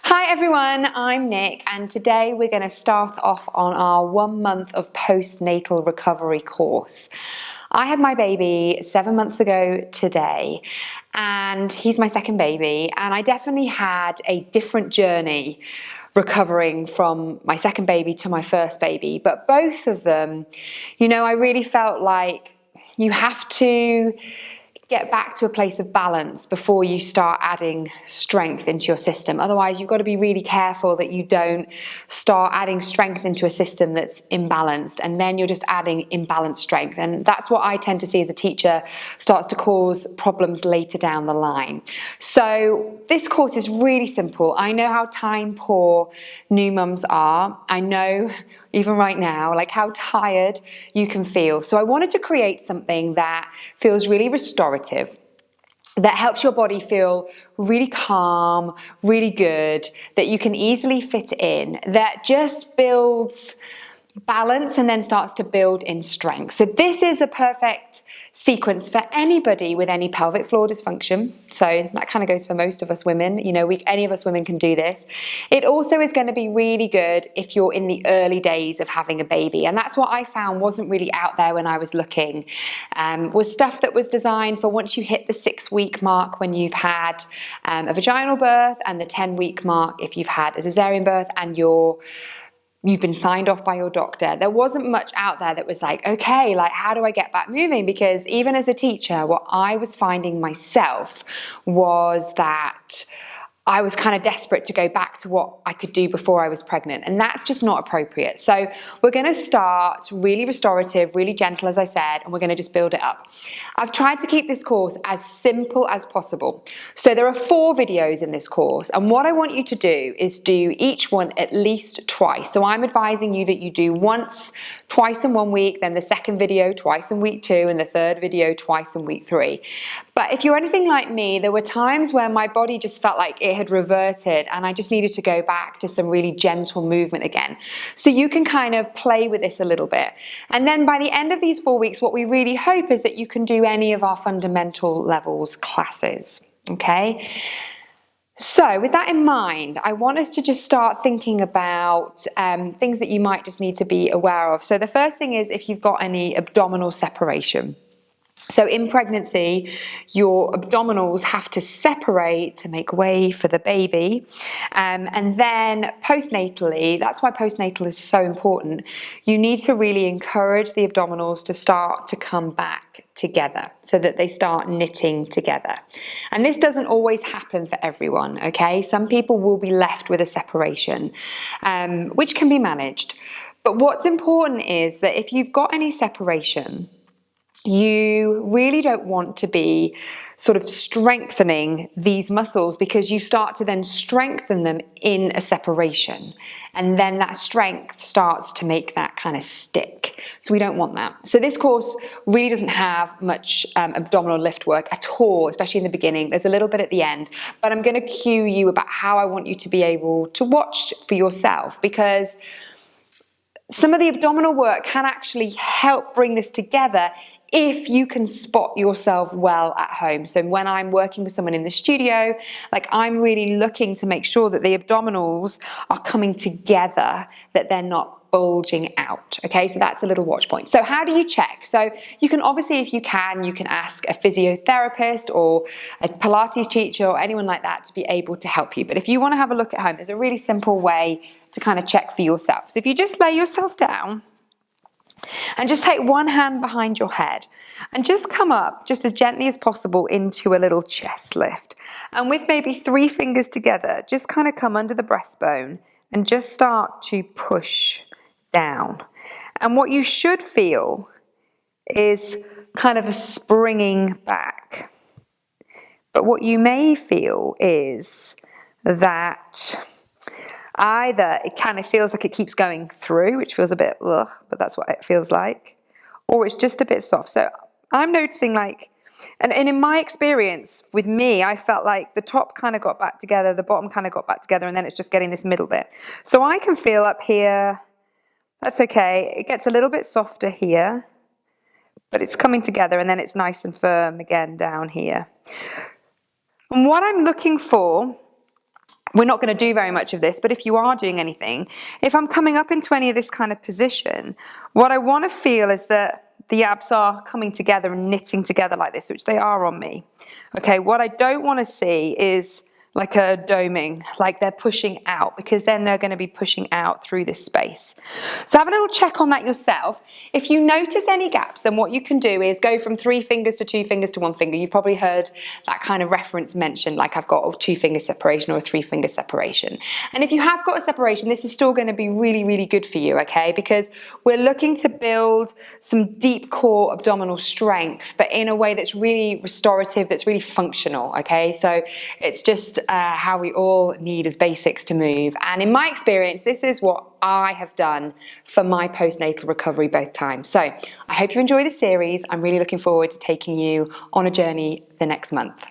Hi everyone, I'm Nick, and today we're going to start off on our 1 month of postnatal recovery course. I had my baby 7 months ago today, and he's my second baby, and I definitely had a different journey recovering from my second baby to my first baby, but both of them, I really felt like you have to get back to a place of balance before you start adding strength into your system. Otherwise, you've got to be really careful that you don't start adding strength into a system that's imbalanced, and then you're just adding imbalanced strength. And that's what I tend to see as a teacher starts to cause problems later down the line. So this course is really simple. I know how time poor new mums are. I know even right now, like how tired you can feel. So I wanted to create something that feels really restorative, that helps your body feel really calm, really good, that you can easily fit in, that just builds balance and then starts to build in strength. So this is a perfect sequence for anybody with any pelvic floor dysfunction. So that kind of goes for most of us women. Any of us women can do this. It also is going to be really good if you're in the early days of having a baby. And that's what I found wasn't really out there when I was looking, was stuff that was designed for once you hit the 6-week mark when you've had a vaginal birth, and the 10-week mark if you've had a cesarean birth and you've been signed off by your doctor. There wasn't much out there that was like, okay, like how do I get back moving? Because even as a teacher, what I was finding myself was that I was kind of desperate to go back to what I could do before I was pregnant, and that's just not appropriate. So we're going to start really restorative, really gentle, as I said, and we're going to just build it up. I've tried to keep this course as simple as possible. So there are 4 videos in this course, and what I want you to do is do each one at least twice. So I'm advising you that you do once, twice in 1 week, then the second video twice in week 2, and the third video twice in week 3. But if you're anything like me, there were times where my body just felt like it had reverted and I just needed to go back to some really gentle movement again. So you can kind of play with this a little bit. And then by the end of these 4 weeks, what we really hope is that you can do any of our fundamental levels classes, okay? So with that in mind, I want us to just start thinking about things that you might just need to be aware of. So the first thing is if you've got any abdominal separation. So in pregnancy, your abdominals have to separate to make way for the baby. And then postnatally, that's why postnatal is so important. You need to really encourage the abdominals to start to come back together so that they start knitting together. And this doesn't always happen for everyone, okay? Some people will be left with a separation, which can be managed. But what's important is that if you've got any separation, you really don't want to be sort of strengthening these muscles, because you start to then strengthen them in a separation. And then that strength starts to make that kind of stick. So we don't want that. So this course really doesn't have much abdominal lift work at all, especially in the beginning. There's a little bit at the end. But I'm going to cue you about how I want you to be able to watch for yourself, because some of the abdominal work can actually help bring this together if you can spot yourself well at home. So when I'm working with someone in the studio, like I'm really looking to make sure that the abdominals are coming together, that they're not bulging out. Okay, so that's a little watch point. So how do you check? So you can obviously, if you can ask a physiotherapist or a Pilates teacher or anyone like that to be able to help you. But if you want to have a look at home, there's a really simple way to kind of check for yourself. So if you just lay yourself down, and just take one hand behind your head and just come up just as gently as possible into a little chest lift. And with maybe 3 fingers together, just kind of come under the breastbone and just start to push down. And what you should feel is kind of a springing back. But what you may feel is that either it kind of feels like it keeps going through, which feels a bit ugh, but that's what it feels like, or it's just a bit soft. So I'm noticing and in my experience with me, I felt like the top kind of got back together, the bottom kind of got back together, and then it's just getting this middle bit. So I can feel up here, that's okay. It gets a little bit softer here, but it's coming together, and then it's nice and firm again down here. And what I'm looking for we're not going to do very much of this, but if you are doing anything, if I'm coming up into any of this kind of position, what I want to feel is that the abs are coming together and knitting together like this, which they are on me. Okay, what I don't want to see is like a doming, like they're pushing out, because then they're going to be pushing out through this space. So have a little check on that yourself. If you notice any gaps, then what you can do is go from 3 fingers to 2 fingers to 1 finger. You've probably heard that kind of reference mentioned, like I've got a 2-finger separation or a 3-finger separation. And if you have got a separation, this is still going to be really, really good for you, okay? Because we're looking to build some deep core abdominal strength, but in a way that's really restorative, that's really functional, okay? So it's just how we all need as basics to move. And in my experience, this is what I have done for my postnatal recovery both times. So I hope you enjoy the series. I'm really looking forward to taking you on a journey the next month.